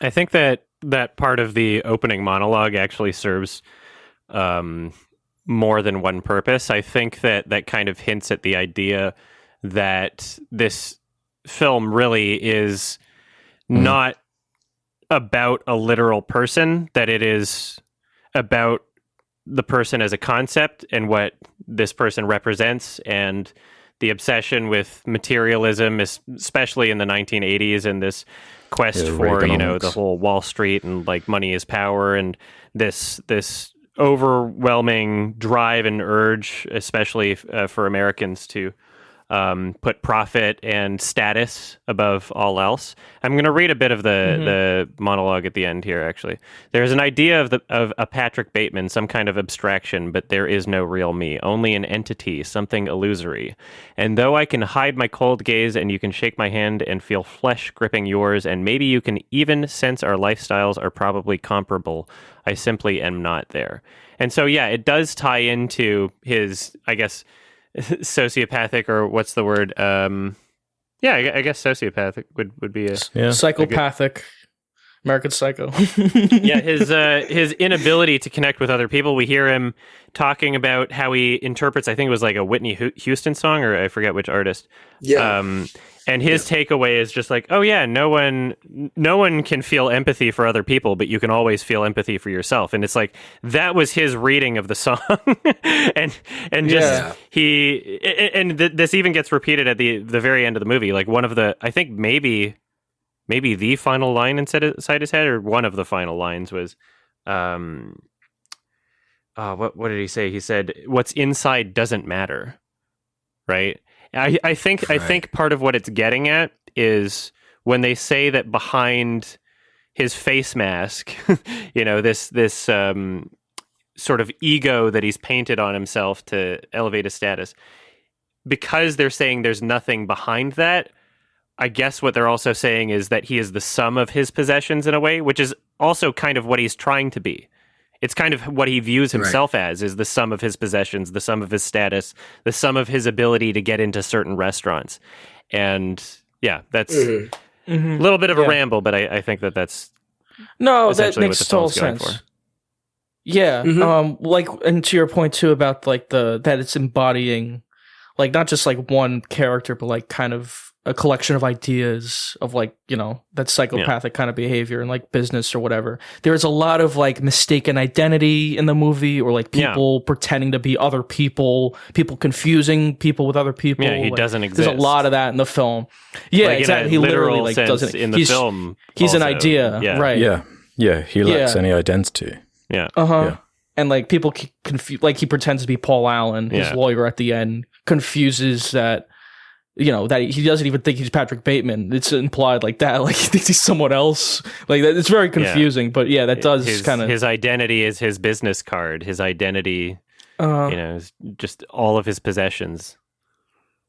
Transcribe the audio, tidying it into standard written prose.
I think that part of the opening monologue actually serves more than one purpose. I think that kind of hints at the idea that this film really is not about a literal person, that it is about the person as a concept and what this person represents, and the obsession with materialism, especially in the 1980s, and this quest for, the whole Wall Street and like money is power, and this overwhelming drive and urge, especially for Americans, to put profit and status above all else. I'm going to read a bit of the monologue at the end here, actually. There's an idea of a Patrick Bateman, some kind of abstraction, but there is no real me, only an entity, something illusory. And though I can hide my cold gaze and you can shake my hand and feel flesh gripping yours, and maybe you can even sense our lifestyles are probably comparable, I simply am not there. And so, yeah, it does tie into his, I guess, sociopathic, or what's the word? I guess sociopathic would be a psychopathic. American Psycho. Yeah, his inability to connect with other people. We hear him talking about how he interprets, I think it was like a Whitney Houston song, or I forget which artist. Yeah. And his takeaway is just like, oh yeah, no one can feel empathy for other people, but you can always feel empathy for yourself. And it's like, that was his reading of the song. and just this even gets repeated at the very end of the movie. Like one of the, I think maybe the final line inside his head, or one of the final lines was, what did he say? He said, "What's inside doesn't matter," right? I think part of what it's getting at is when they say that behind his face mask, this sort of ego that he's painted on himself to elevate his status, because they're saying there's nothing behind that. I guess what they're also saying is that he is the sum of his possessions in a way, which is also kind of what he's trying to be. It's kind of what he views himself as, is the sum of his possessions, the sum of his status, the sum of his ability to get into certain restaurants. And yeah, that's a little bit of a ramble, but I think that's that makes total sense. For. Yeah. And to your point too about like that it's embodying like not just like one character, but like kind of a collection of ideas of like, that psychopathic kind of behavior and like business or whatever. There's a lot of like mistaken identity in the movie, or like people pretending to be other people confusing people with other people. Yeah, he like, doesn't exist. There's a lot of that in the film. Yeah, like exactly. He literally like doesn't in the film. He's also, an idea, right? Yeah. He lacks any identity. Yeah. Yeah. And like people confuse, like he pretends to be Paul Allen, his lawyer at the end, confuses that. That he doesn't even think he's Patrick Bateman. It's implied like that, like he thinks he's someone else. Like that, it's very confusing. But yeah, that does kind of. His identity is his business card. His identity, is just all of his possessions.